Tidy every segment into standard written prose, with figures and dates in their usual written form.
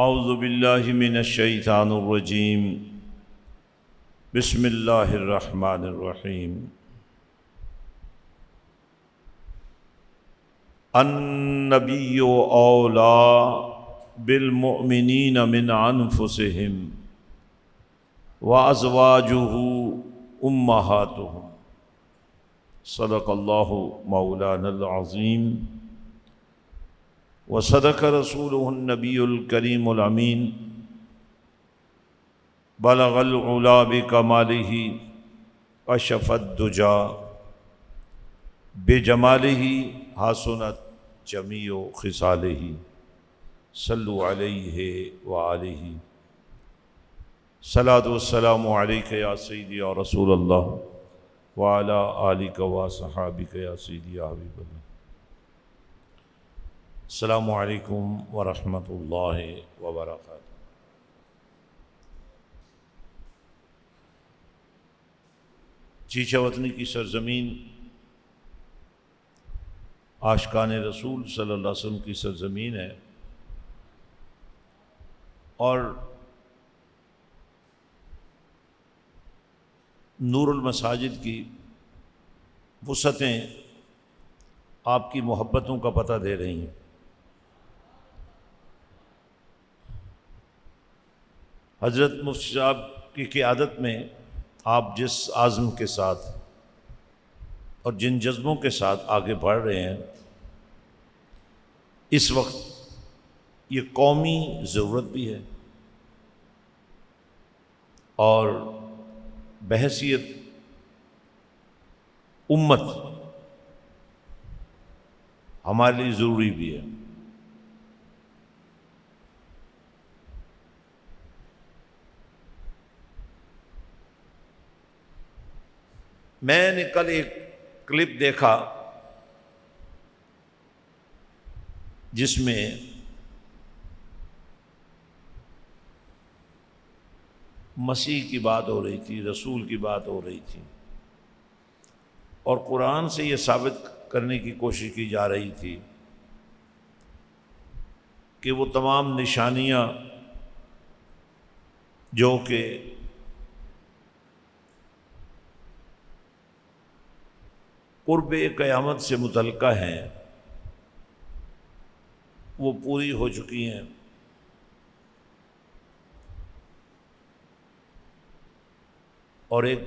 اعوذ باللہ من الشیطان الرجیم بسم اللہ الرحمن الرحیم النبی اولی بالمؤمنین من انفسہم وازواجہ امہاتہم صدق اللہ مولانا العظیم وصدق رسولہ النبی الکریم الامین بلغ العلا بکمالہ کشف الدجا بجمالہ حسنت جمیع خصالہ صلو علیہ وآلہ صلاۃ والسلام علیک یا سیدی یا رسول اللہ وعلی آلک وصحابک یا سیدی یا حبیب اللہ۔ السلام علیکم ورحمۃ اللہ وبرکاتہ۔ چیچہ وطنی کی سرزمین عاشقان رسول صلی اللہ علیہ وسلم کی سرزمین ہے، اور نور المساجد کی وسعتیں آپ کی محبتوں کا پتہ دے رہی ہیں۔ حضرت مفتی صاحب کی قیادت میں آپ جس عزم کے ساتھ اور جن جذبوں کے ساتھ آگے بڑھ رہے ہیں، اس وقت یہ قومی ضرورت بھی ہے اور بحیثیت امت ہمارے لیے ضروری بھی ہے۔ میں نے کل ایک کلپ دیکھا جس میں مسیح کی بات ہو رہی تھی، رسول کی بات ہو رہی تھی، اور قرآن سے یہ ثابت کرنے کی کوشش کی جا رہی تھی کہ وہ تمام نشانیاں جو کہ قرب قیامت سے متعلقہ ہیں وہ پوری ہو چکی ہیں، اور ایک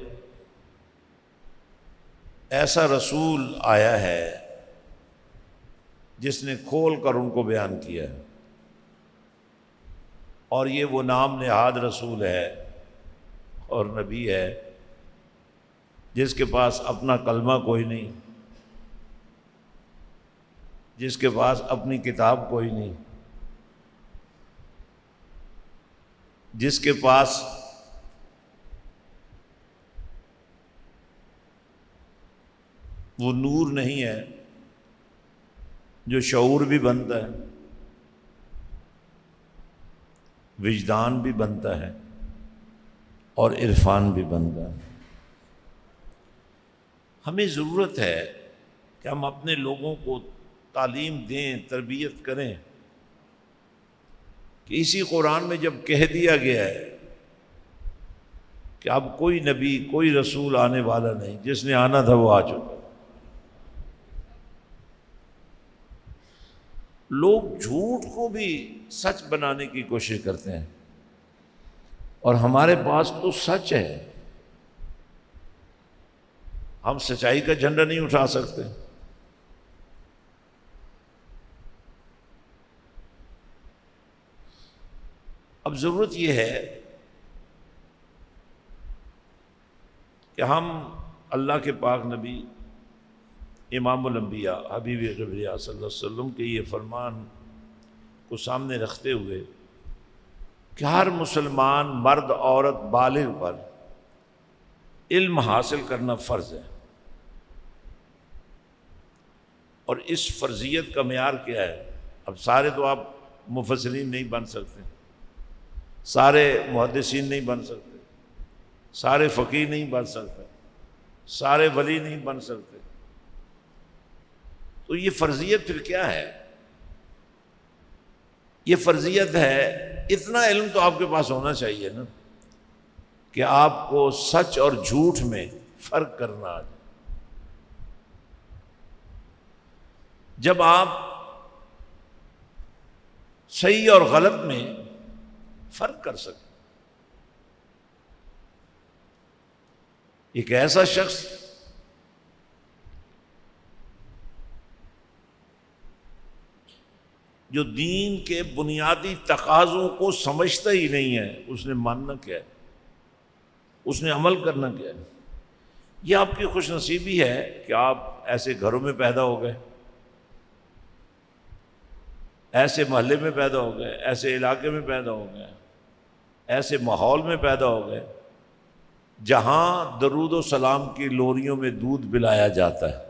ایسا رسول آیا ہے جس نے کھول کر ان کو بیان کیا ہے، اور یہ وہ نام نہاد رسول ہے اور نبی ہے جس کے پاس اپنا کلمہ کوئی نہیں، جس کے پاس اپنی کتاب کوئی نہیں، جس کے پاس وہ نور نہیں ہے جو شعور بھی بنتا ہے، وجدان بھی بنتا ہے اور عرفان بھی بنتا ہے۔ ہمیں ضرورت ہے کہ ہم اپنے لوگوں کو تعلیم دیں، تربیت کریں کہ اسی قرآن میں جب کہہ دیا گیا ہے کہ اب کوئی نبی کوئی رسول آنے والا نہیں، جس نے آنا تھا وہ آ چکا، لوگ جھوٹ کو بھی سچ بنانے کی کوشش کرتے ہیں، اور ہمارے پاس تو سچ ہے، ہم سچائی کا جھنڈا نہیں اٹھا سکتے۔ اب ضرورت یہ ہے کہ ہم اللہ کے پاک نبی امام الانبیاء حبیب کبریا صلی اللہ علیہ وسلم کے یہ فرمان کو سامنے رکھتے ہوئے کہ ہر مسلمان مرد عورت بالغ پر علم حاصل کرنا فرض ہے، اور اس فرضیت کا معیار کیا ہے؟ اب سارے تو آپ مفسرین نہیں بن سکتے، سارے محدثین نہیں بن سکتے، سارے فقیہ نہیں بن سکتے، سارے ولی نہیں بن سکتے، تو یہ فرضیت پھر کیا ہے؟ یہ فرضیت ہے اتنا علم تو آپ کے پاس ہونا چاہیے نا کہ آپ کو سچ اور جھوٹ میں فرق کرنا آ جائے. جب آپ صحیح اور غلط میں فرق کر سکیں. ایک ایسا شخص جو دین کے بنیادی تقاضوں کو سمجھتا ہی نہیں ہے، اس نے ماننا کیا ہے، اس نے عمل کرنا کیا ہے. یہ آپ کی خوش نصیبی ہے کہ آپ ایسے گھروں میں پیدا ہو گئے، ایسے محلے میں پیدا ہو گئے، ایسے علاقے میں پیدا ہو گئے، ایسے ماحول میں پیدا ہو گئے جہاں درود و سلام کی لوریوں میں دودھ پلایا جاتا ہے.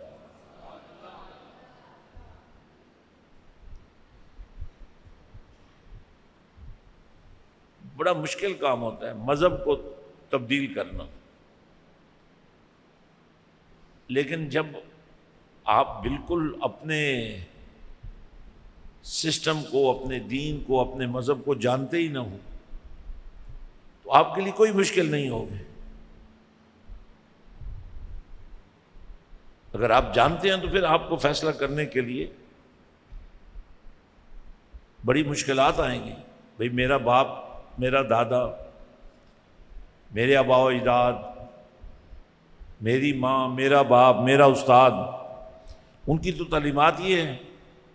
بڑا مشکل کام ہوتا ہے مذہب کو تبدیل کرنا، لیکن جب آپ بالکل اپنے سسٹم کو، اپنے دین کو، اپنے مذہب کو جانتے ہی نہ ہوں تو آپ کے لیے کوئی مشکل نہیں ہوگی. اگر آپ جانتے ہیں تو پھر آپ کو فیصلہ کرنے کے لیے بڑی مشکلات آئیں گی. بھئی میرا باپ، میرا دادا، میرے آباء و اجداد، میری ماں، میرا باپ، میرا استاد، ان کی تو تعلیمات یہ ہیں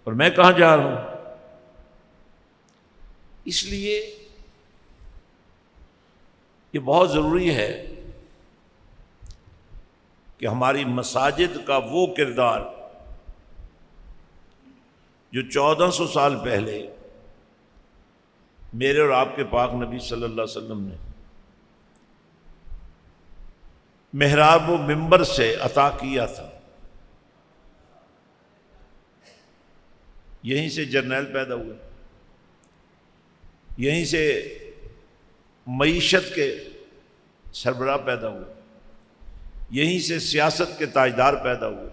اور میں کہاں جا رہا ہوں. اس لیے یہ بہت ضروری ہے کہ ہماری مساجد کا وہ کردار جو 1400 سال پہلے میرے اور آپ کے پاک نبی صلی اللہ علیہ وسلم نے محراب و منبر سے عطا کیا تھا. یہیں سے جرنیل پیدا ہوئے، یہیں سے معیشت کے سربراہ پیدا ہوئے، یہیں سے سیاست کے تاجدار پیدا ہوئے.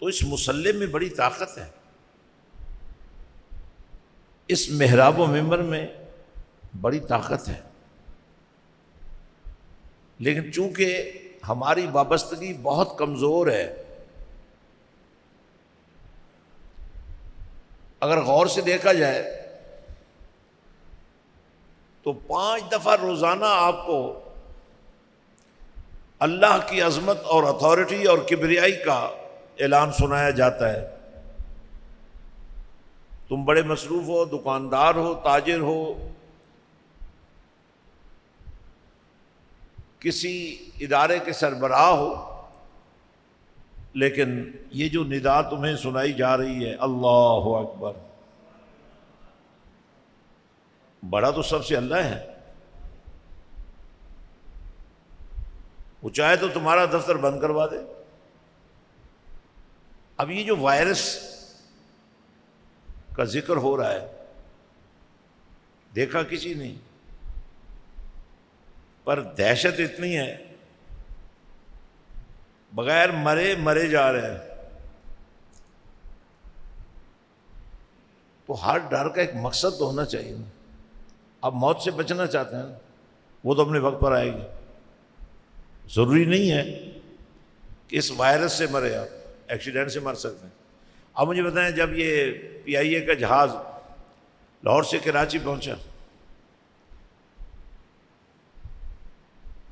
تو اس مصلی میں بڑی طاقت ہے، اس محراب و منبر میں بڑی طاقت ہے. لیکن چونکہ ہماری وابستگی بہت کمزور ہے، اگر غور سے دیکھا جائے تو 5 دفعہ روزانہ آپ کو اللہ کی عظمت اور اتھارٹی اور کبریائی کا اعلان سنایا جاتا ہے. تم بڑے مصروف ہو، دکاندار ہو، تاجر ہو، کسی ادارے کے سربراہ ہو، لیکن یہ جو ندا تمہیں سنائی جا رہی ہے، اللہ اکبر، بڑا تو سب سے اللہ ہے. وہ چاہے تو تمہارا دفتر بند کروا دے. اب یہ جو وائرس کا ذکر ہو رہا ہے، دیکھا کسی نے، پر دہشت اتنی ہے، بغیر مرے جا رہے ہیں. تو ہر ڈر کا ایک مقصد تو ہونا چاہیے. آپ موت سے بچنا چاہتے ہیں، وہ تو اپنے وقت پر آئے گی. ضروری نہیں ہے کہ اس وائرس سے مرے، آپ ایکسیڈنٹ سے مر سکتے ہیں. اب مجھے بتائیں، جب یہ PIA کا جہاز لاہور سے کراچی پہنچا،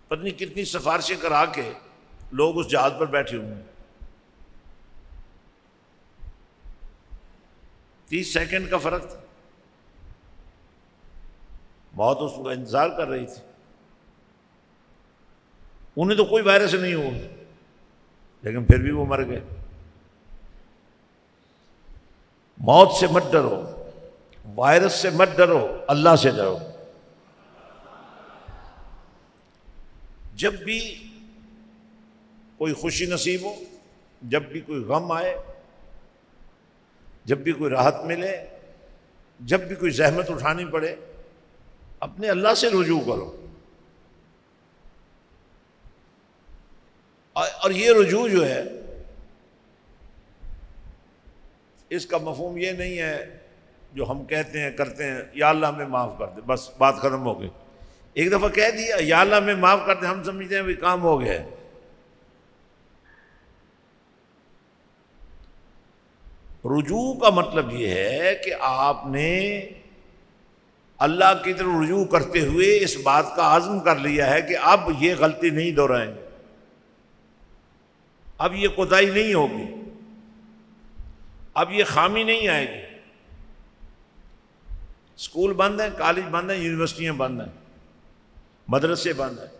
پتہ نہیں کتنی سفارشیں کرا کے لوگ اس جہاز پر بیٹھے ہوئے ہیں. 30 سیکنڈ کا فرق تھا. موت اس کا انتظار کر رہی تھی. انہیں تو کوئی وائرس نہیں ہوا، لیکن پھر بھی وہ مر گئے. موت سے مت ڈرو، وائرس سے مت ڈرو، اللہ سے ڈرو. جب بھی کوئی خوشی نصیب ہو، جب بھی کوئی غم آئے، جب بھی کوئی راحت ملے، جب بھی کوئی زحمت اٹھانی پڑے، اپنے اللہ سے رجوع کرو. اور یہ رجوع جو ہے، اس کا مفہوم یہ نہیں ہے جو ہم کہتے ہیں کرتے ہیں یا اللہ ہمیں معاف کر دے، بس بات ختم ہو گئی. ایک دفعہ کہہ دیا یا اللہ ہمیں معاف کر دے، ہم سمجھتے ہیں بھی کام ہو گیا ہے. رجوع کا مطلب یہ ہے کہ آپ نے اللہ کی طرف رجوع کرتے ہوئے اس بات کا عزم کر لیا ہے کہ اب یہ غلطی نہیں دہرائیں گے، اب یہ کوتاہی نہیں ہوگی، اب یہ خامی نہیں آئے گی. اسکول بند ہیں، کالج بند ہیں، یونیورسٹیاں بند ہیں، مدرسے بند ہیں.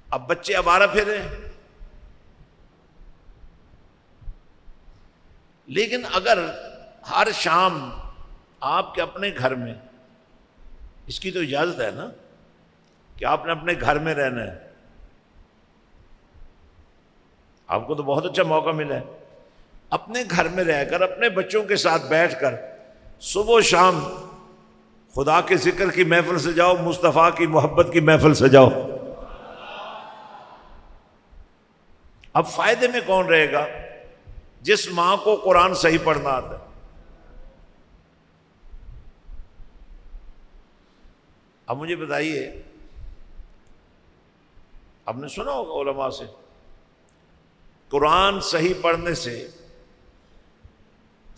اب بچے آوارہ پھرے ہیں. لیکن اگر ہر شام آپ کے اپنے گھر میں، اس کی تو اجازت ہے نا کہ آپ نے اپنے گھر میں رہنا ہے، آپ کو تو بہت اچھا موقع ملا ہے. اپنے گھر میں رہ کر اپنے بچوں کے ساتھ بیٹھ کر صبح و شام خدا کے ذکر کی محفل سجاؤ، مصطفیٰ کی محبت کی محفل سجاؤ. اب فائدے میں کون رہے گا؟ جس ماں کو قرآن صحیح پڑھنا آتا ہے. اب مجھے بتائیے، آپ نے سنا ہوگا علماء سے، قرآن صحیح پڑھنے سے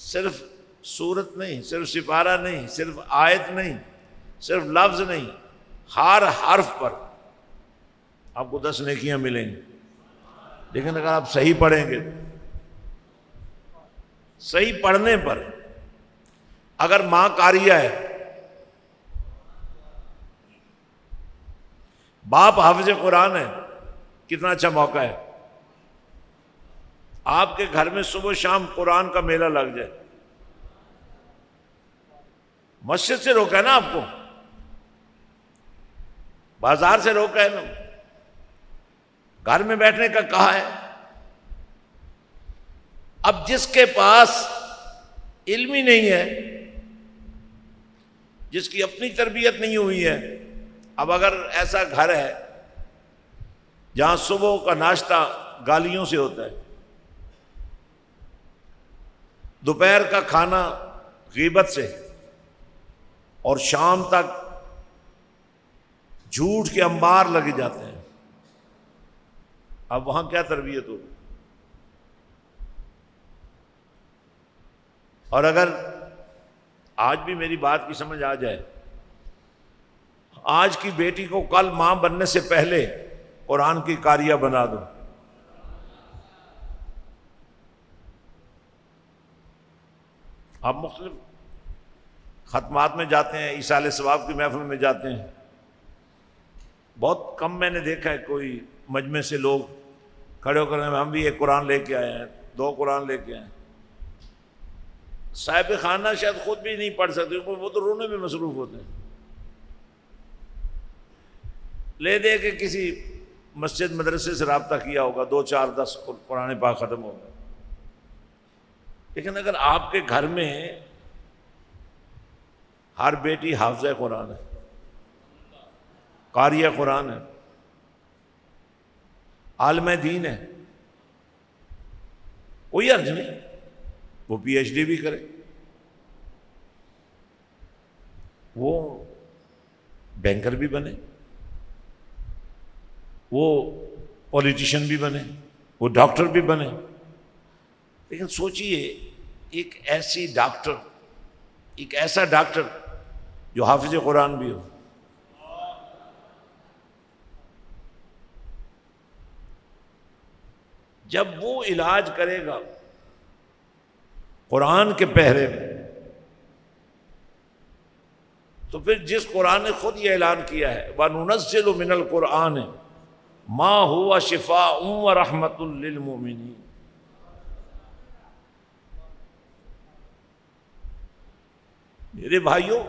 صرف سورت نہیں، صرف سپارہ نہیں، صرف آیت نہیں، صرف لفظ نہیں، ہر حرف پر آپ کو 10 نیکیاں ملیں گی. لیکن اگر آپ صحیح پڑھیں گے، صحیح پڑھنے پر اگر ماں قاریہ ہے، باپ حافظ قرآن ہے، کتنا اچھا موقع ہے. آپ کے گھر میں صبح شام قرآن کا میلہ لگ جائے. مسجد سے روکا ہے نا آپ کو، بازار سے روکا ہے نا، گھر میں بیٹھنے کا کہا ہے. اب جس کے پاس علم ہی نہیں ہے، جس کی اپنی تربیت نہیں ہوئی ہے، اب اگر ایسا گھر ہے جہاں صبح کا ناشتہ گالیوں سے ہوتا ہے، دوپہر کا کھانا غیبت سے، اور شام تک جھوٹ کے انبار لگے جاتے ہیں، اب وہاں کیا تربیت ہوگی؟ اور اگر آج بھی میری بات کی سمجھ آ جائے، آج کی بیٹی کو کل ماں بننے سے پہلے قرآن کی قاریہ بنا دو. آپ مختلف ختمات میں جاتے ہیں، ایصال ثواب کی محفل میں جاتے ہیں، بہت کم میں نے دیکھا ہے کوئی مجمع سے لوگ کھڑے ہو کر ہم بھی ایک قرآن لے کے آئے ہیں، 2 قرآن لے کے آئے ہیں. صاحب خانہ شاید خود بھی نہیں پڑھ سکتے، وہ تو رونے میں مصروف ہوتے ہیں. لے دے کہ کسی مسجد مدرسے سے رابطہ کیا ہوگا، 2 4 10 قرآن پاک ختم ہو گئے. لیکن اگر آپ کے گھر میں ہر بیٹی حافظہ قرآن ہے، قاریہ قرآن ہے، عالم دین ہے، کوئی حرج نہیں، وہ پی ایچ ڈی بھی کرے، وہ بینکر بھی بنے، وہ پولیٹیشین بھی بنے، وہ ڈاکٹر بھی بنے. لیکن سوچئے ایک ایسا ڈاکٹر جو حافظ قرآن بھی ہو، جب وہ علاج کرے گا قرآن کے پہرے میں، تو پھر جس قرآن نے خود یہ اعلان کیا ہے وَنُنَزِّلُ مِنَ الْقُرْآنِ مَا هُوَ شِفَاءٌ وَرَحْمَةٌ لِّلْمُؤْمِنِينَ. میرے بھائیوں،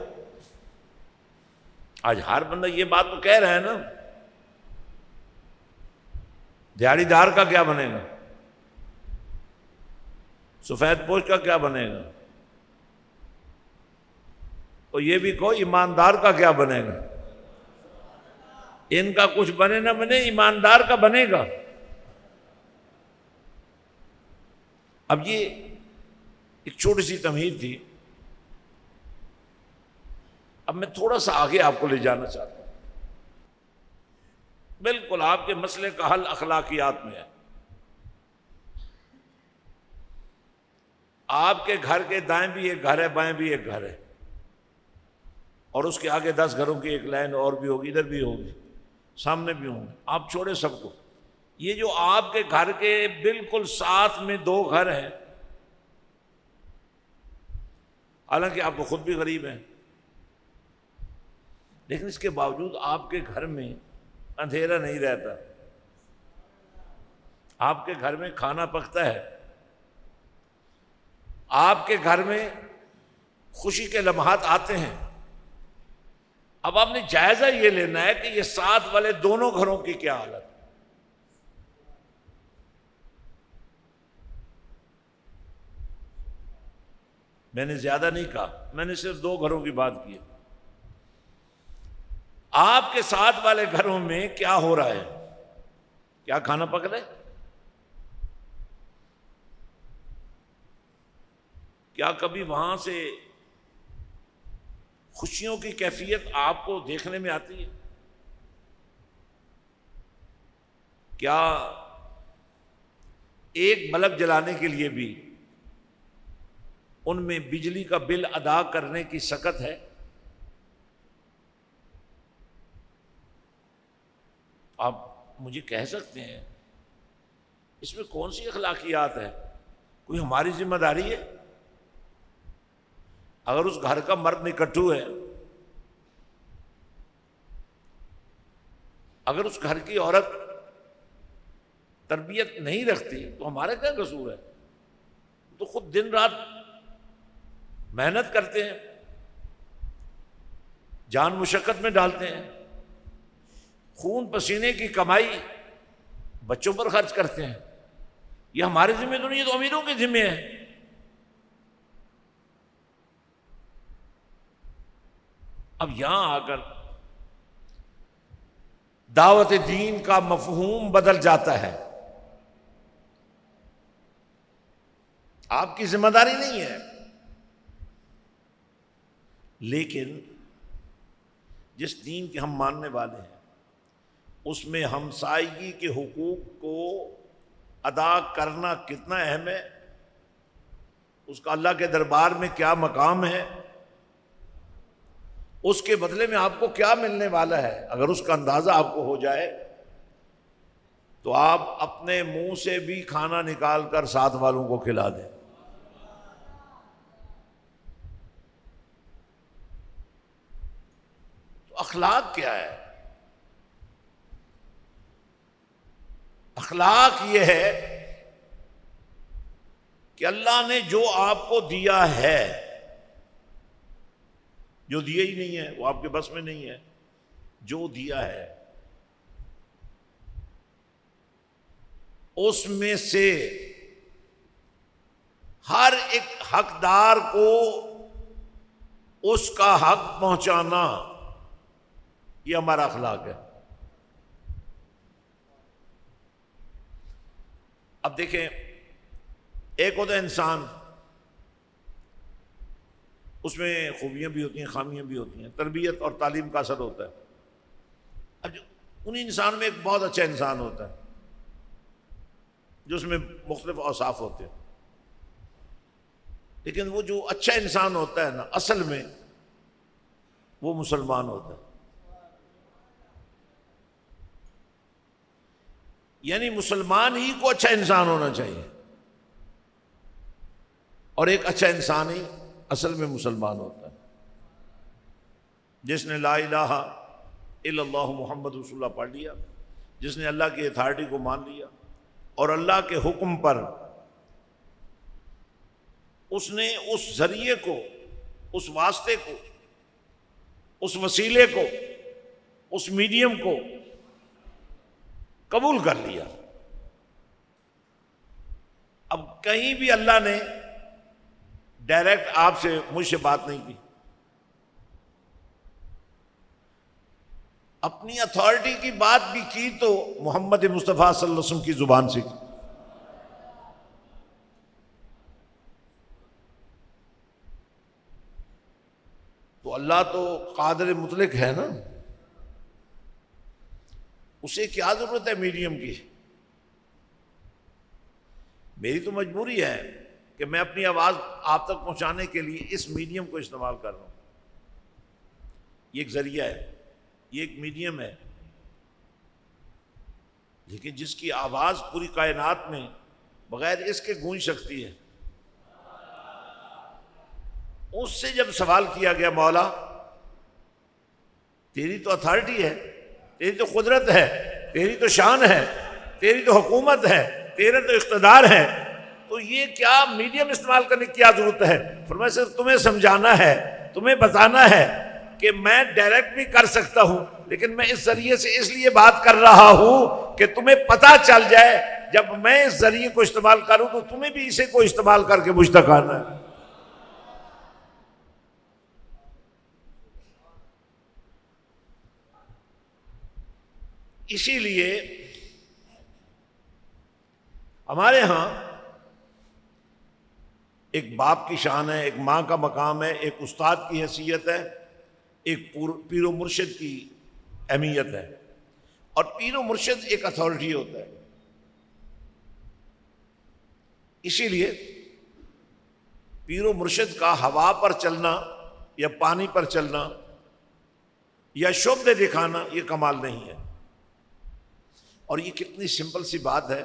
آج ہر بندہ یہ بات تو کہہ رہا ہے نا، دیہڑی دار کا کیا بنے گا، سفید پوش کا کیا بنے گا، اور یہ بھی کوئی ایماندار کا کیا بنے گا. ان کا کچھ بنے نہ بنے، ایماندار کا بنے گا. اب یہ ایک چھوٹی سی تمہید تھی. اب میں تھوڑا سا آگے آپ کو لے جانا چاہتا ہوں. بالکل آپ کے مسئلے کا حل اخلاقیات میں ہے. آپ کے گھر کے دائیں بھی ایک گھر ہے، بائیں بھی ایک گھر ہے، اور اس کے آگے 10 گھروں کی ایک لائن اور بھی ہوگی، ادھر بھی ہوگی، سامنے بھی ہوں گے. آپ چھوڑے سب کو. یہ جو آپ کے گھر کے بالکل ساتھ میں 2 گھر ہیں، حالانکہ آپ کو خود بھی غریب ہیں، لیکن اس کے باوجود آپ کے گھر میں اندھیرا نہیں رہتا. آپ کے گھر میں کھانا پکتا ہے. آپ کے گھر میں خوشی کے لمحات آتے ہیں. اب آپ نے جائزہ یہ لینا ہے کہ یہ ساتھ والے دونوں گھروں کی کیا حالت. میں نے زیادہ نہیں کہا، میں نے صرف 2 گھروں کی بات کی. آپ کے ساتھ والے گھروں میں کیا ہو رہا ہے؟ کیا کھانا پک رہا ہے؟ کیا کبھی وہاں سے خوشیوں کی کیفیت آپ کو دیکھنے میں آتی ہے؟ کیا ایک بلب جلانے کے لیے بھی ان میں بجلی کا بل ادا کرنے کی سکت ہے؟ آپ مجھے کہہ سکتے ہیں اس میں کون سی اخلاقیات ہے؟ کوئی ہماری ذمہ داری ہے؟ اگر اس گھر کا مرد نکٹھو ہے، اگر اس گھر کی عورت تربیت نہیں رکھتی تو ہمارا کیا قصور ہے؟ تو خود دن رات محنت کرتے ہیں، جان مشقت میں ڈالتے ہیں، خون پسینے کی کمائی بچوں پر خرچ کرتے ہیں. یہ ہمارے ذمہ تو نہیں، یہ تو امیروں کے ذمہ ہے. اب یہاں آ کر دعوت دین کا مفہوم بدل جاتا ہے. آپ کی ذمہ داری نہیں ہے، لیکن جس دین کے ہم ماننے والے ہیں اس میں ہمسائیگی کے حقوق کو ادا کرنا کتنا اہم ہے، اس کا اللہ کے دربار میں کیا مقام ہے، اس کے بدلے میں آپ کو کیا ملنے والا ہے. اگر اس کا اندازہ آپ کو ہو جائے تو آپ اپنے منہ سے بھی کھانا نکال کر ساتھ والوں کو کھلا دیں. تو اخلاق کیا ہے؟ اخلاق یہ ہے کہ اللہ نے جو آپ کو دیا ہے، جو دیا ہی نہیں ہے وہ آپ کے بس میں نہیں ہے، جو دیا ہے اس میں سے ہر ایک حقدار کو اس کا حق پہنچانا، یہ ہمارا اخلاق ہے. اب دیکھیں، ایک ہوتا ہے انسان، اس میں خوبیاں بھی ہوتی ہیں، خامیاں بھی ہوتی ہیں، تربیت اور تعلیم کا اثر ہوتا ہے. اب ان انسان میں ایک بہت اچھا انسان ہوتا ہے جو اس میں مختلف اوصاف ہوتے ہیں، لیکن وہ جو اچھا انسان ہوتا ہے نا، اصل میں وہ مسلمان ہوتا ہے. یعنی مسلمان ہی کو اچھا انسان ہونا چاہیے، اور ایک اچھا انسان ہی اصل میں مسلمان ہوتا ہے. جس نے لا الہ الا اللہ محمد رسول اللہ پڑھ لیا، جس نے اللہ کی اتھارٹی کو مان لیا اور اللہ کے حکم پر اس نے اس ذریعے کو، اس واسطے کو، اس وسیلے کو، اس میڈیم کو قبول کر لیا. اب کہیں بھی اللہ نے ڈائریکٹ آپ سے، مجھ سے بات نہیں کی، اپنی اتھارٹی کی بات بھی کی تو محمد مصطفیٰ صلی اللہ علیہ وسلم کی زبان سے کی. تو اللہ تو قادر مطلق ہے نا، اسے کیا ضرورت ہے میڈیم کی؟ میری تو مجبوری ہے کہ میں اپنی آواز آپ تک پہنچانے کے لیے اس میڈیم کو استعمال کر رہا ہوں۔ یہ ایک ذریعہ ہے، یہ ایک میڈیم ہے، لیکن جس کی آواز پوری کائنات میں بغیر اس کے گونج سکتی ہے، اس سے جب سوال کیا گیا مولا تیری تو اتھارٹی ہے، تیری تو قدرت ہے، تیری تو شان ہے، تیری تو حکومت ہے، تیرا تو اقتدار ہے، تو یہ کیا میڈیم استعمال کرنے کی کیا ضرورت ہے؟ فرمایا صرف تمہیں سمجھانا ہے، تمہیں بتانا ہے کہ میں ڈائریکٹ بھی کر سکتا ہوں، لیکن میں اس ذریعے سے اس لیے بات کر رہا ہوں کہ تمہیں پتہ چل جائے جب میں اس ذریعے کو استعمال کروں تو تمہیں بھی اسے کو استعمال کر کے مجھ تک آنا ہے۔ اسی لیے ہمارے ہاں ایک باپ کی شان ہے، ایک ماں کا مقام ہے، ایک استاد کی حیثیت ہے، ایک پیر و مرشد کی اہمیت ہے، اور پیر و مرشد ایک اتھارٹی ہوتا ہے۔ اسی لیے پیر و مرشد کا ہوا پر چلنا یا پانی پر چلنا یا شبدے دکھانا یہ کمال نہیں ہے، اور یہ کتنی سمپل سی بات ہے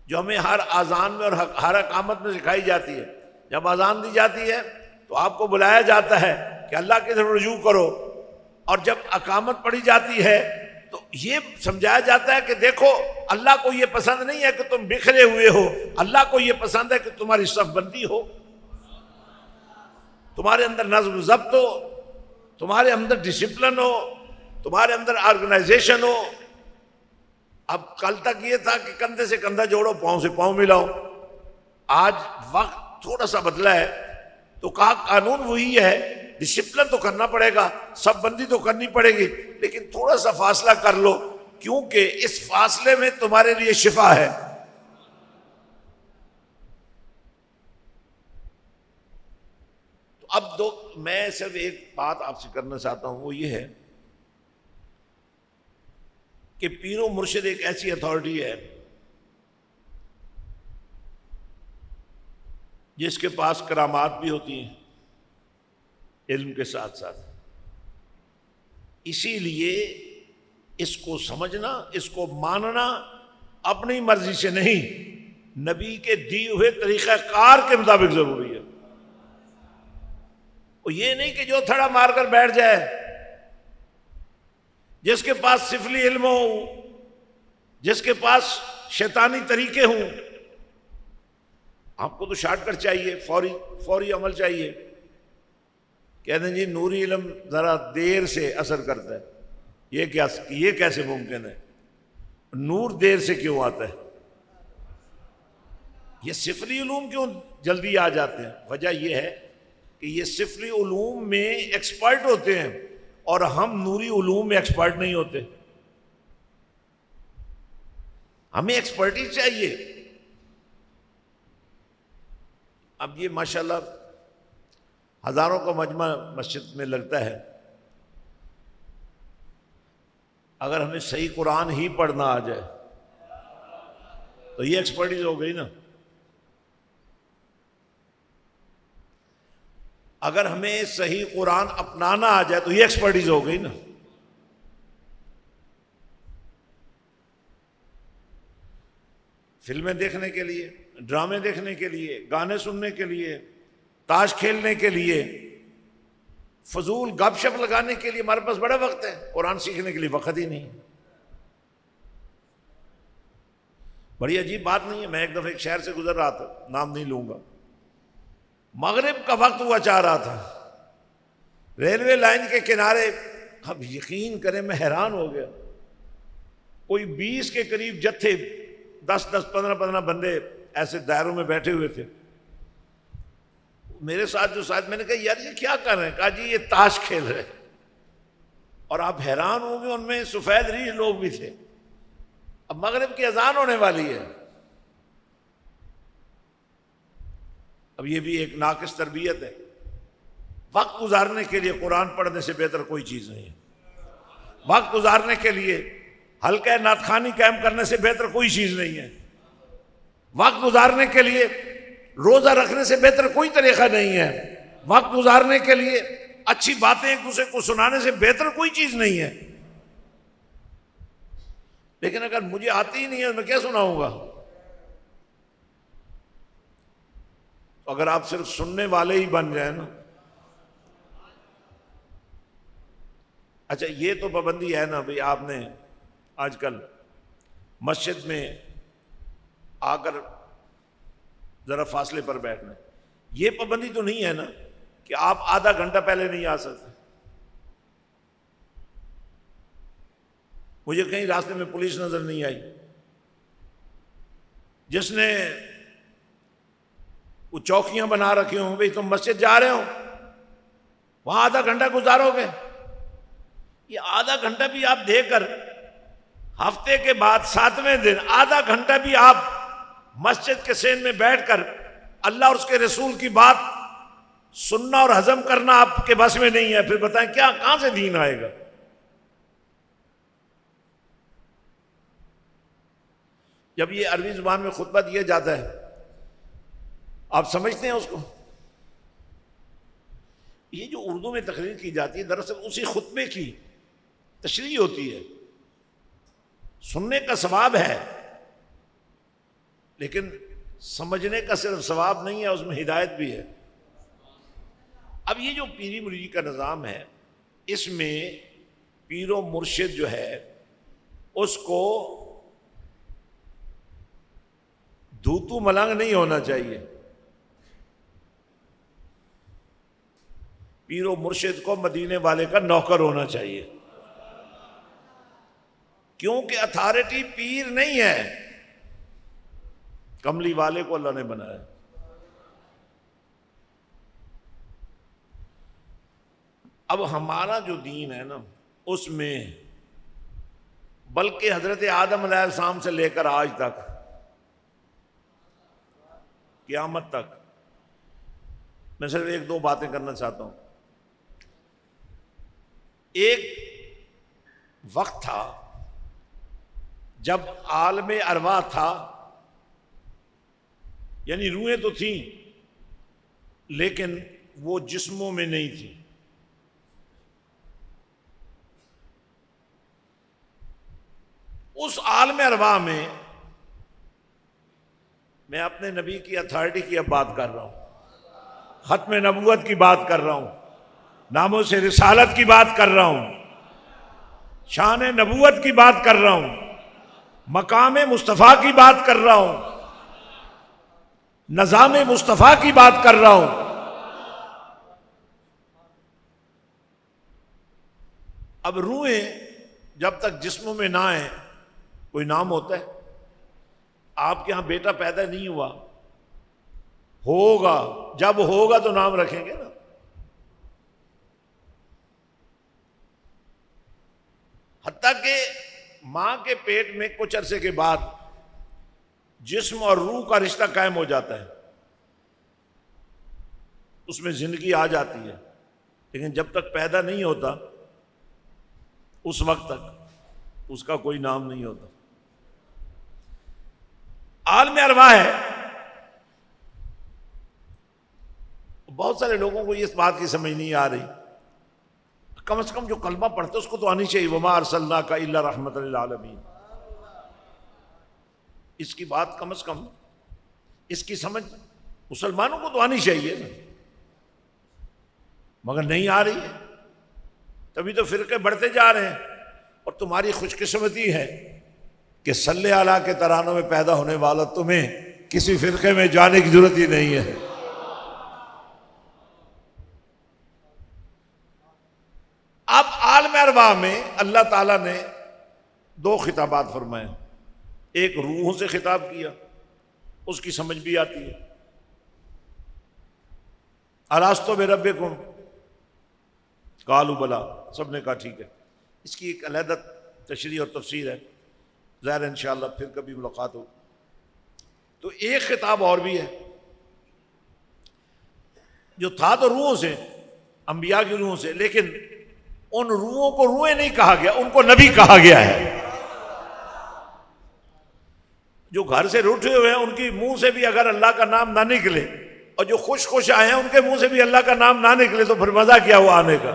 جو ہمیں ہر اذان میں اور ہر اقامت میں سکھائی جاتی ہے۔ جب اذان دی جاتی ہے تو آپ کو بلایا جاتا ہے کہ اللہ کی طرف رجوع کرو، اور جب اقامت پڑھی جاتی ہے تو یہ سمجھایا جاتا ہے کہ دیکھو اللہ کو یہ پسند نہیں ہے کہ تم بکھرے ہوئے ہو، اللہ کو یہ پسند ہے کہ تمہاری صف بندی ہو، تمہارے اندر نظم و ضبط ہو، تمہارے اندر ڈسپلن ہو، تمہارے اندر آرگنائزیشن ہو۔ اب کل تک یہ تھا کہ کندھے سے کندھا جوڑو، پاؤں سے پاؤں ملاؤ، آج وقت تھوڑا سا بدلا ہے تو کہا قانون وہی ہے، ڈسپلن تو کرنا پڑے گا، سب بندی تو کرنی پڑے گی، لیکن تھوڑا سا فاصلہ کر لو کیونکہ اس فاصلے میں تمہارے لیے شفا ہے۔ تو اب میں صرف ایک بات آپ سے کرنا چاہتا ہوں، وہ یہ ہے کہ پیر و مرشد ایک ایسی اتھارٹی ہے جس کے پاس کرامات بھی ہوتی ہیں علم کے ساتھ ساتھ، اسی لیے اس کو سمجھنا، اس کو ماننا اپنی مرضی سے نہیں، نبی کے دیے ہوئے طریقہ کار کے مطابق ضروری ہے۔ وہ یہ نہیں کہ جو تھڑا مار کر بیٹھ جائے، جس کے پاس سفلی علم ہو، جس کے پاس شیطانی طریقے ہوں۔ آپ کو تو شارٹ کٹ چاہیے، فوری عمل چاہیے۔ کہتے ہیں جی نوری علم ذرا دیر سے اثر کرتا ہے، یہ کیسے ممکن ہے؟ نور دیر سے کیوں آتا ہے؟ یہ سفلی علوم کیوں جلدی آ جاتے ہیں؟ وجہ یہ ہے کہ یہ سفلی علوم میں ایکسپرٹ ہوتے ہیں اور ہم نوری علوم میں ایکسپرٹ نہیں ہوتے۔ ہمیں ایکسپرٹیز چاہیے۔ اب یہ ماشاءاللہ ہزاروں کا مجمع مسجد میں لگتا ہے، اگر ہمیں صحیح قرآن ہی پڑھنا آ جائے تو یہ ایکسپرٹیز ہو گئی نا۔ اگر ہمیں صحیح قرآن اپنانا آ جائے تو یہ ایکسپرٹیز ہو گئی نا۔ فلمیں دیکھنے کے لیے، ڈرامے دیکھنے کے لیے، گانے سننے کے لیے، تاش کھیلنے کے لیے، فضول گپ شپ لگانے کے لیے ہمارے پاس بڑا وقت ہے، قرآن سیکھنے کے لیے وقت ہی نہیں۔ بڑی عجیب بات نہیں ہے؟ میں ایک دفعہ ایک شہر سے گزر رہا تھا، نام نہیں لوں گا، مغرب کا وقت ہوا چاہ رہا تھا، ریلوے لائن کے کنارے، اب یقین کریں میں حیران ہو گیا، کوئی 20 کے قریب جتھے، 10 15 بندے ایسے دائروں میں بیٹھے ہوئے تھے۔ میرے ساتھ جو ساتھ، میں نے کہا یار یہ کیا کر رہے ہیں؟ کہا جی یہ تاش کھیل رہے ہیں۔ اور آپ حیران ہوں گے ان میں سفید ریش لوگ بھی تھے۔ اب مغرب کی اذان ہونے والی ہے، اب یہ بھی ایک ناقص تربیت ہے۔ وقت گزارنے کے لیے قرآن پڑھنے سے بہتر کوئی چیز نہیں ہے. وقت گزارنے کے لیے ہلکا نعت خوانی قائم کرنے سے بہتر کوئی چیز نہیں ہے. وقت گزارنے کے لیے روزہ رکھنے سے بہتر کوئی طریقہ نہیں ہے. وقت گزارنے کے لیے اچھی باتیں ایک دوسرے کو سنانے سے بہتر کوئی چیز نہیں ہے. لیکن اگر مجھے آتی ہی نہیں ہے میں کیا سناؤں گا؟ تو اگر آپ صرف سننے والے ہی بن جائیں نا. اچھا یہ تو پابندی ہے نا بھئی آپ نے آج کل مسجد میں آ کر ذرا فاصلے پر بیٹھنا. یہ پابندی تو نہیں ہے نا کہ آپ آدھا گھنٹہ پہلے نہیں آ سکتے. مجھے کہیں راستے میں پولیس نظر نہیں آئی. جس نے وہ چوکیاں بنا رکھی ہوں بھئی تم مسجد جا رہے ہو وہاں آدھا گھنٹہ گزارو گے. یہ آدھا گھنٹہ بھی آپ دے کر ہفتے کے بعد 7ویں دن آدھا گھنٹہ بھی آپ مسجد کے سین میں بیٹھ کر اللہ اور اس کے رسول کی بات سننا اور ہضم کرنا آپ کے بس میں نہیں ہے. پھر بتائیں کیا کہاں سے دین آئے گا؟ جب یہ عربی زبان میں خطبہ دیا جاتا ہے آپ سمجھتے ہیں اس کو؟ یہ جو اردو میں تقریر کی جاتی ہے دراصل اسی خطبے کی تشریح ہوتی ہے. سننے کا ثواب ہے لیکن سمجھنے کا صرف ثواب نہیں ہے، اس میں ہدایت بھی ہے. اب یہ جو پیری مریدی کا نظام ہے اس میں پیر و مرشد جو ہے اس کو دھوتو ملنگ نہیں ہونا چاہیے. پیر و مرشد کو مدینے والے کا نوکر ہونا چاہیے، کیونکہ اتھارٹی پیر نہیں ہے، کملی والے کو اللہ نے بنایا. اب ہمارا جو دین ہے نا اس میں بلکہ حضرت آدم علیہ السلام سے لے کر آج تک قیامت تک میں صرف ایک دو باتیں کرنا چاہتا ہوں. ایک وقت تھا جب عالم ارواح تھا، یعنی روحیں تو تھیں لیکن وہ جسموں میں نہیں تھیں. اس عالم ارواح میں میں اپنے نبی کی اتھارٹی کی اب بات کر رہا ہوں، ختم نبوت کی بات کر رہا ہوں، ناموں سے رسالت کی بات کر رہا ہوں، شان نبوت کی بات کر رہا ہوں، مقام مصطفیٰ کی بات کر رہا ہوں، نظام مصطفیٰ کی بات کر رہا ہوں. اب روحیں جب تک جسموں میں نہ آئیں کوئی نام ہوتا ہے؟ آپ کے ہاں بیٹا پیدا نہیں ہوا، ہوگا، جب ہوگا تو نام رکھیں گے نا. حتیٰ کہ ماں کے پیٹ میں کچھ عرصے کے بعد جسم اور روح کا رشتہ قائم ہو جاتا ہے، اس میں زندگی آ جاتی ہے، لیکن جب تک پیدا نہیں ہوتا اس وقت تک اس کا کوئی نام نہیں ہوتا. عالم ارواح ہے. بہت سارے لوگوں کو اس بات کی سمجھ نہیں آ رہی، کم از کم جو کلمہ پڑھتے اس کو تو آنی چاہیے، وما ارسلناک الا رحمۃ للعالمین. اس کی بات کم از کم اس کی سمجھ مسلمانوں کو تو آنی چاہیے نا، مگر نہیں آ رہی ہے. تبھی تو فرقے بڑھتے جا رہے ہیں. اور تمہاری خوش قسمتی ہے کہ صلی اللہ کے ترانوں میں پیدا ہونے والا تمہیں کسی فرقے میں جانے کی ضرورت ہی نہیں ہے. اب عالم ارواح میں اللہ تعالیٰ نے دو خطابات فرمائے. ایک روحوں سے خطاب کیا، اس کی سمجھ بھی آتی ہے، الستو بربکم قالوا بلا، سب نے کہا ٹھیک ہے. اس کی ایک علیحدہ تشریح اور تفسیر ہے، ظاہر انشاءاللہ پھر کبھی ملاقات ہو. تو ایک خطاب اور بھی ہے جو تھا تو روحوں سے، انبیاء کی روحوں سے، لیکن ان روحوں کو روحیں نہیں کہا گیا، ان کو نبی کہا گیا ہے۔ جو گھر سے روٹھے ہوئے ہیں ان کی منہ سے بھی اگر اللہ کا نام نہ نکلے، اور جو خوش خوش آئے ہیں ان کے منہ سے بھی اللہ کا نام نہ نکلے، تو پھر مزہ کیا ہوا آنے کا؟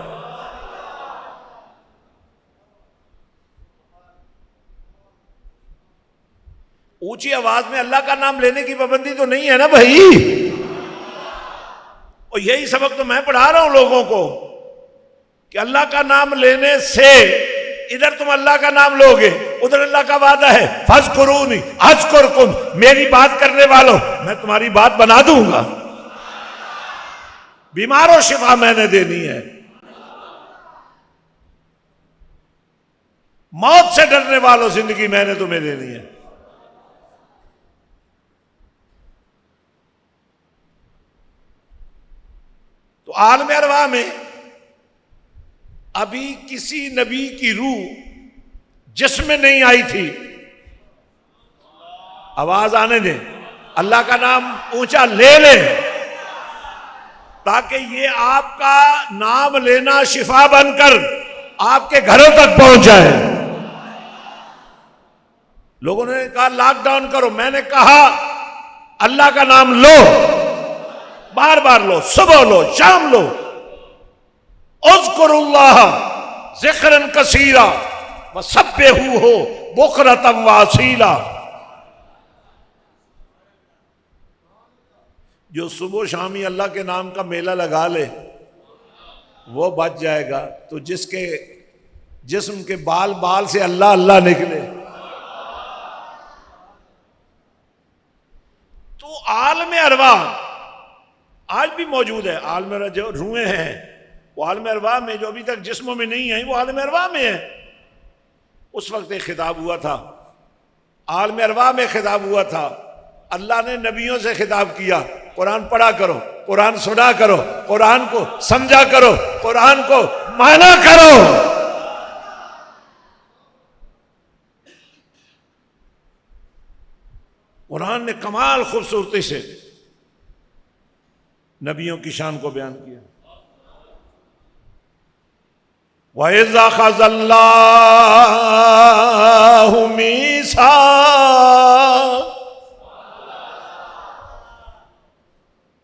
اونچی آواز میں اللہ کا نام لینے کی پابندی تو نہیں ہے نا بھائی، اور یہی سبق تو میں پڑھا رہا ہوں لوگوں کو کہ اللہ کا نام لینے سے، ادھر تم اللہ کا نام لوگے، ادھر اللہ کا وعدہ ہے فاذکرونی اذکرکم، میری بات کرنے والوں میں تمہاری بات بنا دوں گا، بیماروں شفا میں نے دینی ہے، موت سے ڈرنے والوں زندگی میں نے تمہیں دینی ہے۔ تو عالم ارواح میں ابھی کسی نبی کی روح جسم میں نہیں آئی تھی، آواز آنے دیں، اللہ کا نام اونچا لے لیں تاکہ یہ آپ کا نام لینا شفا بن کر آپ کے گھروں تک پہنچ جائے۔ لوگوں نے کہا لاک ڈاؤن کرو، میں نے کہا اللہ کا نام لو، بار بار لو، صبح لو، شام لو، اذکروا اللہ ذکرا کثیرا وسبحوہ بکرۃ واصیلا۔ جو صبح و شامی اللہ کے نام کا میلہ لگا لے وہ بچ جائے گا، تو جس کے جسم کے بال بال سے اللہ اللہ نکلے۔ تو عالم ارواح آج بھی موجود ہے، عالم ارواح جو روحیں ہیں وہ عالم ارواح میں، جو ابھی تک جسموں میں نہیں آئی وہ عالم ارواح میں ہے۔ اس وقت ایک خطاب ہوا تھا، عالم ارواح میں خطاب ہوا تھا، اللہ نے نبیوں سے خطاب کیا، قرآن پڑھا کرو، قرآن سنا کرو، قرآن کو سمجھا کرو، قرآن کو مانا کرو۔ قرآن نے کمال خوبصورتی سے نبیوں کی شان کو بیان کیا۔ وَإِذْ أَخَذَ اللَّهُ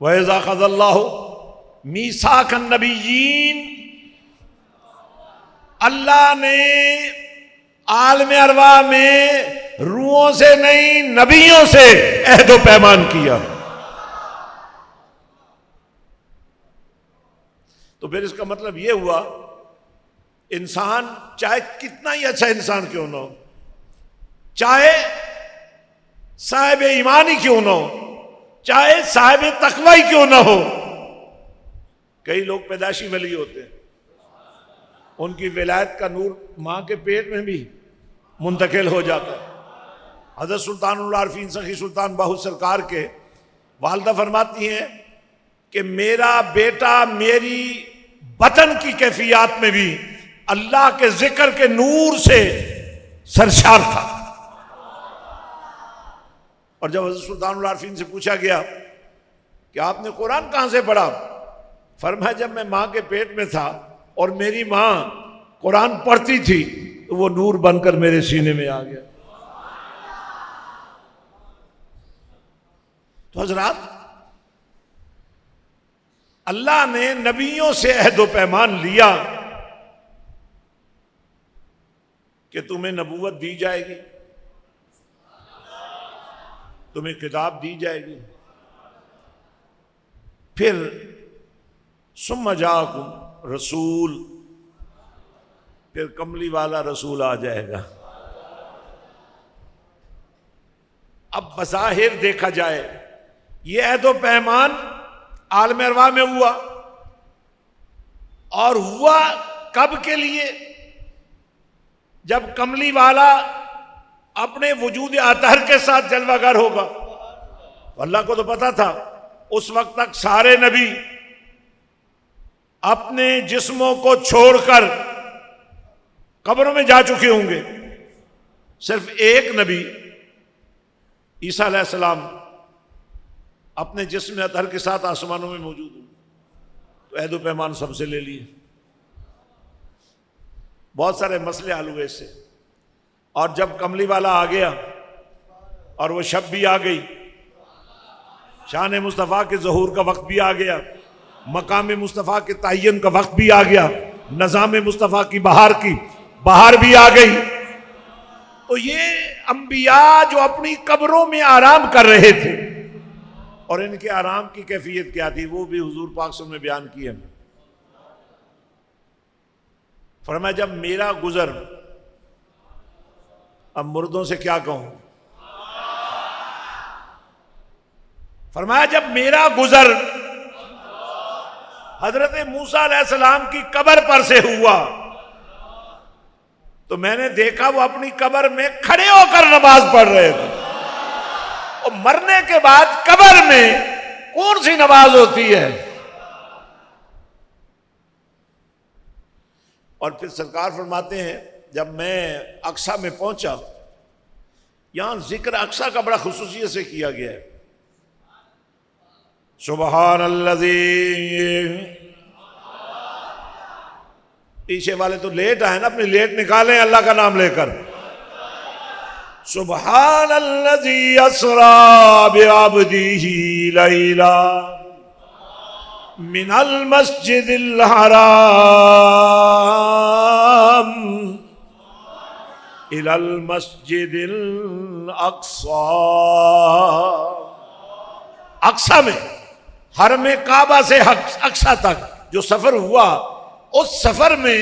وَإِذْ أَخَذَ اللَّهُ مِيثَاقَ النَّبِيِّينَ، اللہ نے عالم ارواح میں روحوں سے نہیں نبیوں سے عہد و پیمان کیا۔ تو پھر اس کا مطلب یہ ہوا انسان چاہے کتنا ہی اچھا انسان کیوں نہ ہو، چاہے صاحب ایمان ہی کیوں نہ ہو، چاہے صاحب تقوی ہی کیوں نہ ہو، کئی لوگ پیدائشی ولی ہوتے ہیں، ان کی ولایت کا نور ماں کے پیٹ میں بھی منتقل ہو جاتا ہے۔ حضرت سلطان العارفین سخی سلطان باہو سرکار کے والدہ فرماتی ہیں کہ میرا بیٹا میری بطن کی کیفیات میں بھی اللہ کے ذکر کے نور سے سرشار تھا۔ اور جب حضرت سلطان العارفین سے پوچھا گیا کہ آپ نے قرآن کہاں سے پڑھا، فرمایا جب میں ماں کے پیٹ میں تھا اور میری ماں قرآن پڑھتی تھی تو وہ نور بن کر میرے سینے میں آ گیا۔ تو حضرات، اللہ نے نبیوں سے عہد و پیمان لیا کہ تمہیں نبوت دی جائے گی، تمہیں کتاب دی جائے گی، پھر ثم جاءکم رسول، پھر کملی والا رسول آ جائے گا۔ اب بظاہر دیکھا جائے یہ عہد و پیمان عالم ارواح میں ہوا، اور ہوا کب کے لیے؟ جب کملی والا اپنے وجود اطہر کے ساتھ جلوہ گر ہوگا۔ اللہ کو تو پتا تھا اس وقت تک سارے نبی اپنے جسموں کو چھوڑ کر قبروں میں جا چکے ہوں گے، صرف ایک نبی عیسیٰ علیہ السلام اپنے جسم اطہر کے ساتھ آسمانوں میں موجود ہوں۔ تو عہد و پیمان سب سے لے لیے، بہت سارے مسئلے حل ہوئے اس سے۔ اور جب کملی والا آ گیا اور وہ شب بھی آ گئی، شان مصطفیٰ کے ظہور کا وقت بھی آ گیا، مقام مصطفیٰ کے تعین کا وقت بھی آ گیا، نظام مصطفیٰ کی بہار بھی آ گئی، تو یہ انبیاء جو اپنی قبروں میں آرام کر رہے تھے، اور ان کے آرام کی کیفیت کیا تھی وہ بھی حضور پاک صلی اللہ علیہ وسلم نے بیان کی ہے۔ فرمایا جب میرا گزر، اب مردوں سے کیا کہوں، فرمایا جب میرا گزر حضرت موسیٰ علیہ السلام کی قبر پر سے ہوا تو میں نے دیکھا وہ اپنی قبر میں کھڑے ہو کر نماز پڑھ رہے تھے، اور مرنے کے بعد قبر میں کون سی نماز ہوتی ہے؟ اور پھر سرکار فرماتے ہیں جب میں اقصیٰ میں پہنچا، یہاں ذکر اقصیٰ کا بڑا خصوصیت سے کیا گیا ہے، سبحان الذی، پیچھے والے تو لیٹ آئے نا، اپنی لیٹ نکالیں اللہ کا نام لے کر، سبحان الذی اسری بعبدہ لیلا من المسجد الحرام الى المسجد الاقصی، اقصیٰ میں، حرم کعبہ سے اقصیٰ تک جو سفر ہوا، اس سفر میں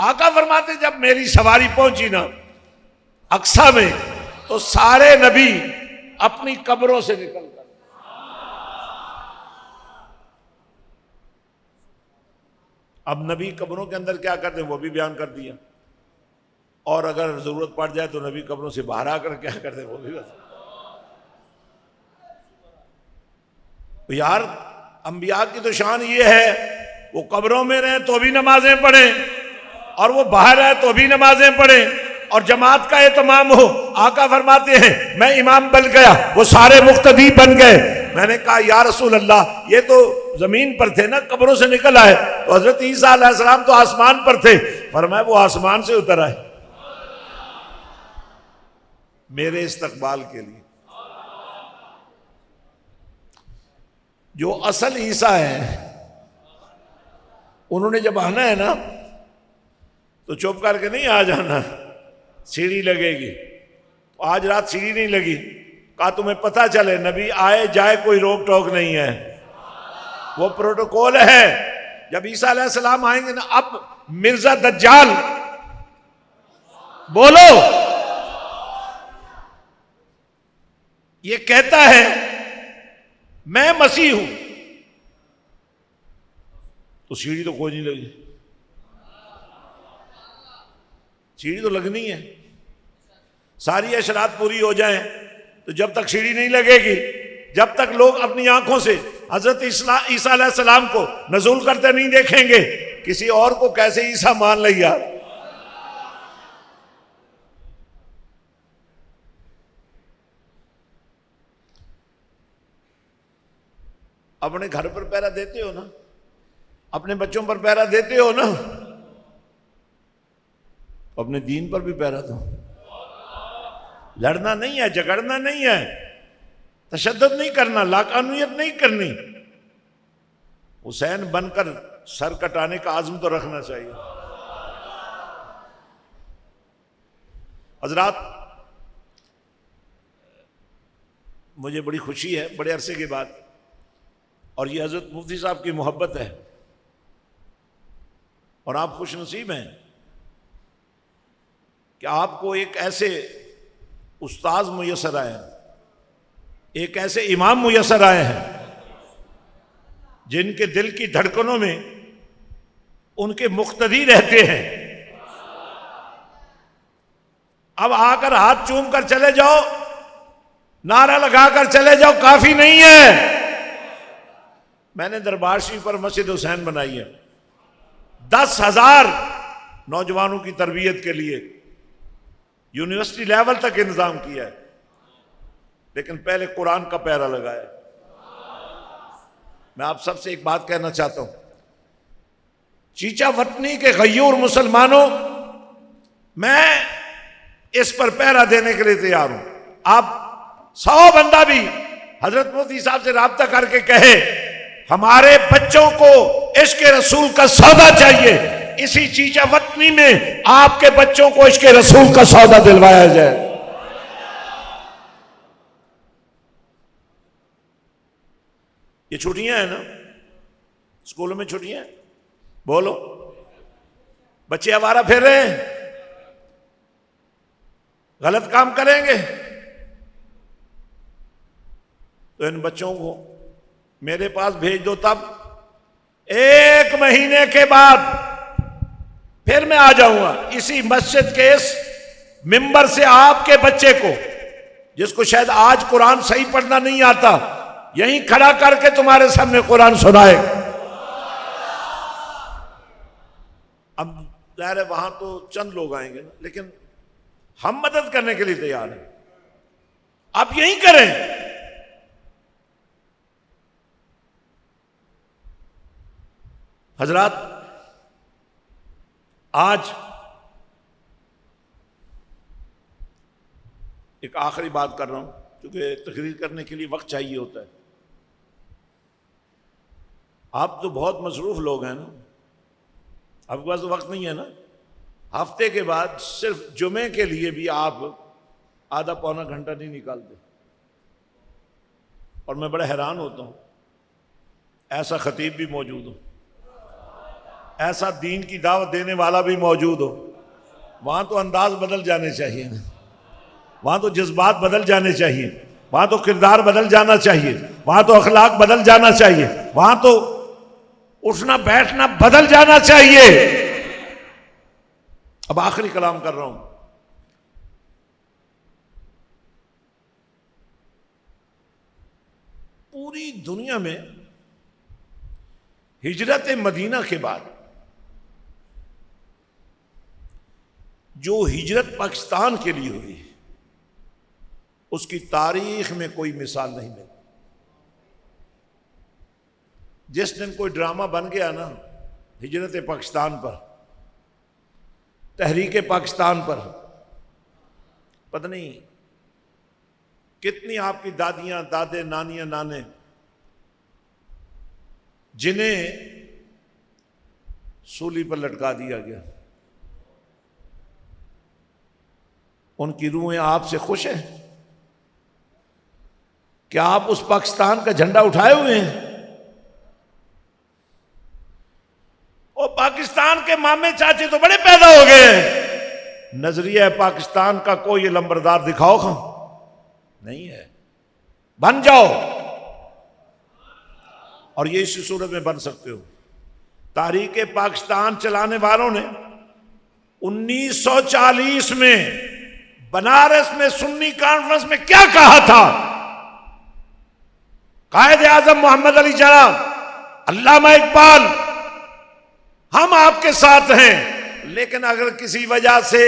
آقا فرماتے جب میری سواری پہنچی نا اقصیٰ میں تو سارے نبی اپنی قبروں سے نکل کر، اب نبی قبروں کے اندر کیا کرتے ہیں وہ بھی بیان کر دیا، اور اگر ضرورت پڑ جائے تو نبی قبروں سے باہر آ کر کیا کرتے ہیں وہ بھی بتا۔ یار انبیاء کی تو شان یہ ہے وہ قبروں میں رہیں تو بھی نمازیں پڑھیں، اور وہ باہر رہیں تو بھی نمازیں پڑھیں، اور جماعت کا اہتمام ہو۔ آقا فرماتے ہیں میں امام بن گیا، وہ سارے مقتدی بن گئے۔ میں نے کہا یا رسول اللہ یہ تو زمین پر تھے نا، قبروں سے نکل آئے، تو حضرت عیسیٰ علیہ السلام تو آسمان پر تھے۔ فرمایا وہ آسمان سے اتر آئے میرے استقبال کے لیے۔ جو اصل عیسیٰ ہیں انہوں نے جب آنا ہے نا تو چپ کر کے نہیں آ جانا، سیڑھی لگے گی۔ آج رات سیڑھی نہیں لگی، کہا تمہیں پتہ چلے نبی آئے جائے کوئی روک ٹوک نہیں ہے، وہ پروٹوکول ہے۔ جب عیسیٰ علیہ السلام آئیں گے نا، اب مرزا دجال بولو یہ کہتا ہے میں مسیح ہوں، تو سیڑھی تو کوئی نہیں لگی، سیڑھی تو لگنی ہے۔ ساری اشراط پوری ہو جائیں تو جب تک سیڑھی نہیں لگے گی، جب تک لوگ اپنی آنکھوں سے حضرت عیسیٰ علیہ السلام کو نزول کرتے نہیں دیکھیں گے، کسی اور کو کیسے عیسیٰ مان لیا۔ اپنے گھر پر پہرا دیتے ہو نا، اپنے بچوں پر پہرا دیتے ہو نا، اپنے دین پر بھی پہرا دو۔ لڑنا نہیں ہے، جھگڑنا نہیں ہے، تشدد نہیں کرنا، لاقانونیت نہیں کرنی، حسین بن کر سر کٹانے کا عزم تو رکھنا چاہیے۔ حضرات مجھے بڑی خوشی ہے بڑے عرصے کے بعد، اور یہ حضرت مفتی صاحب کی محبت ہے، اور آپ خوش نصیب ہیں کہ آپ کو ایک ایسے استاذ میسر آئے ہیں، ایک ایسے امام میسر آئے ہیں جن کے دل کی دھڑکنوں میں ان کے مقتدی رہتے ہیں۔ اب آ کر ہاتھ چوم کر چلے جاؤ، نعرہ لگا کر چلے جاؤ کافی نہیں ہے۔ میں نے دربار شریف پر مسجد حسین بنائی ہے، 10,000 نوجوانوں کی تربیت کے لیے یونیورسٹی لیول تک انتظام کیا ہے، لیکن پہلے قرآن کا پیرا لگایا۔ میں آپ سب سے ایک بات کہنا چاہتا ہوں، چیچا وطنی کے غیور مسلمانوں، میں اس پر پہرا دینے کے لیے تیار ہوں. آپ 100 بندہ بھی حضرت مفتی صاحب سے رابطہ کر کے کہے ہمارے بچوں کو عشق رسول کا سودا چاہیے، اسی چیچا وطنی میں آپ کے بچوں کو عشق رسول کا سودا دلوایا جائے. یہ چھٹیاں ہیں نا، اسکولوں میں چھٹیاں ہیں، بولو بچے آوارہ پھر رہے ہیں، غلط کام کریں گے، تو ان بچوں کو میرے پاس بھیج دو. تب 1 مہینے کے بعد پھر میں آ جاؤں گا اسی مسجد کے اس ممبر سے آپ کے بچے کو، جس کو شاید آج قرآن صحیح پڑھنا نہیں آتا، یہیں کھڑا کر کے تمہارے سامنے قرآن سنائے. اب ظاہر ہے وہاں تو چند لوگ آئیں گے نا، لیکن ہم مدد کرنے کے لیے تیار ہیں. آپ یہیں کریں. حضرات، آج ایک آخری بات کر رہا ہوں کیونکہ تقریر کرنے کے لیے وقت چاہیے ہوتا ہے. آپ تو بہت مصروف لوگ ہیں نا، آپ کے پاس تو وقت نہیں ہے نا. ہفتے کے بعد صرف جمعے کے لیے بھی آپ آدھا پونا گھنٹہ نہیں نکالتے، اور میں بڑا حیران ہوتا ہوں. ایسا خطیب بھی موجود ہو، ایسا دین کی دعوت دینے والا بھی موجود ہو. وہاں تو انداز بدل جانے چاہیے نا، وہاں تو جذبات بدل جانے چاہیے، وہاں تو کردار بدل جانا چاہیے، وہاں تو اخلاق بدل جانا چاہیے، وہاں تو اٹھنا بیٹھنا بدل جانا چاہیے. اب آخری کلام کر رہا ہوں. پوری دنیا میں ہجرت مدینہ کے بعد جو ہجرت پاکستان کے لیے ہوئی، اس کی تاریخ میں کوئی مثال نہیں ملی. جس دن کوئی ڈرامہ بن گیا نا ہجرت پاکستان پر، تحریک پاکستان پر، پتہ نہیں کتنی آپ کی دادیاں، دادے، نانیاں، نانے جنہیں سولی پر لٹکا دیا گیا، ان کی روحیں آپ سے خوش ہیں؟ کیا آپ اس پاکستان کا جھنڈا اٹھائے ہوئے ہیں؟ اور پاکستان کے مامے چاچے تو بڑے پیدا ہو گئے ہیں، نظریہ پاکستان کا کوئی لمبردار دکھاؤ خاں نہیں ہے. بن جاؤ، اور یہ اسی صورت میں بن سکتے ہو. تحریک پاکستان چلانے والوں نے 1940 میں بنارس میں سنی کانفرنس میں کیا کہا تھا؟ قائد اعظم محمد علی جناح، علامہ اقبال، ہم آپ کے ساتھ ہیں، لیکن اگر کسی وجہ سے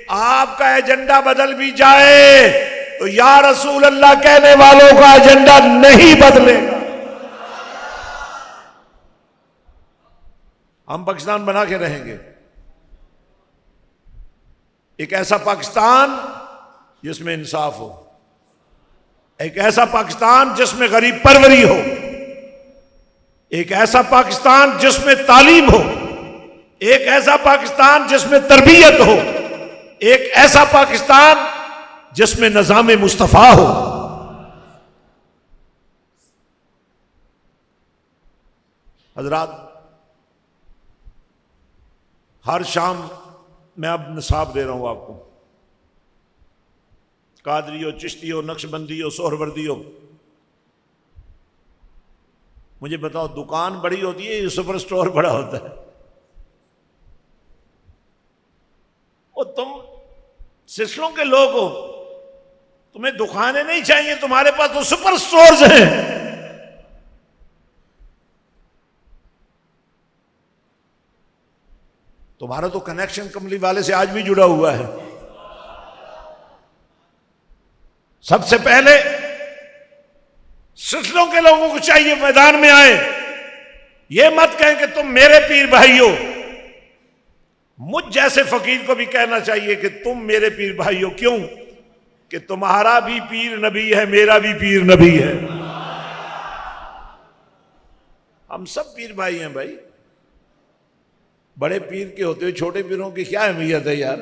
آپ کا ایجنڈا بدل بھی جائے تو یا رسول اللہ کہنے والوں کا ایجنڈا نہیں بدلے گا. ہم پاکستان بنا کے رہیں گے، ایک ایسا پاکستان جس میں انصاف ہو، ایک ایسا پاکستان جس میں غریب پروری ہو، ایک ایسا پاکستان جس میں تعلیم ہو، ایک ایسا پاکستان جس میں تربیت ہو، ایک ایسا پاکستان جس میں نظام مصطفیٰ ہو. حضرات، ہر شام میں اب نصاب دے رہا ہوں آپ کو، قادری ہو، چشتی ہو، نقشبندی ہو، سہروردی ہو. مجھے بتاؤ، دکان بڑی ہوتی ہے یا سپر سٹور بڑا ہوتا ہے؟ اور تم سلسلوں کے لوگ ہو، تمہیں دکانیں نہیں چاہیے، تمہارے پاس تو سپر سٹورز ہیں. تمہارا تو کنیکشن کملی والے سے آج بھی جڑا ہوا ہے. سب سے پہلے سلسلوں کے لوگوں کو چاہیے میدان میں آئے، یہ مت کہیں کہ تم میرے پیر بھائی ہو. مجھ جیسے فقیر کو بھی کہنا چاہیے کہ تم میرے پیر بھائی ہو. کیوں؟ کہ تمہارا بھی پیر نبی ہے، میرا بھی پیر نبی ہے. ہم سب پیر بھائی ہیں بھائی. بڑے پیر کے ہوتے ہوئے چھوٹے پیروں کی کیا اہمیت ہے یار.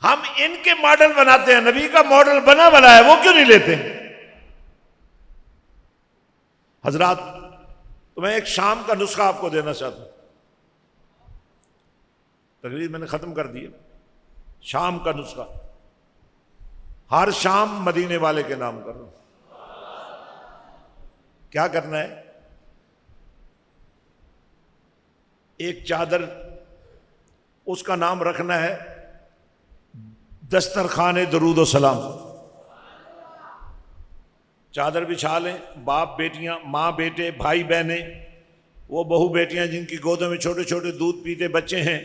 ہم ان کے ماڈل بناتے ہیں، نبی کا ماڈل بنا ہے، وہ کیوں نہیں لیتے؟ حضرات، تو میں ایک شام کا نسخہ آپ کو دینا چاہتا ہوں. تقریر میں نے ختم کر دی. شام کا نسخہ ہر شام مدینے والے کے نام کرو. کیا کرنا ہے؟ ایک چادر، اس کا نام رکھنا ہے دسترخوان درود و سلام. چادر بچھا لیں. باپ بیٹیاں، ماں بیٹے، بھائی بہنیں، وہ بہو بیٹیاں جن کی گودوں میں چھوٹے چھوٹے دودھ پیتے بچے ہیں،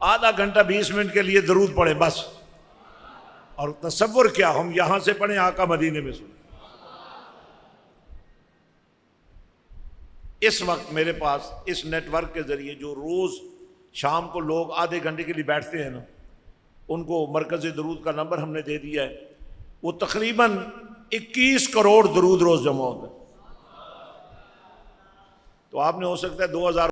آدھا گھنٹہ 20 منٹ کے لیے درود پڑھیں بس. اور تصور کیا، ہم یہاں سے پڑھیں، آقا مدینے میں سنیں. اس وقت میرے پاس اس نیٹ ورک کے ذریعے جو روز شام کو لوگ آدھے گھنٹے کے لیے بیٹھتے ہیں نا، ان کو مرکز درود کا نمبر ہم نے دے دیا ہے. وہ تقریباً 21 کروڑ درود روز جمع ہوتا ہے. تو آپ نے ہو سکتا ہے 2000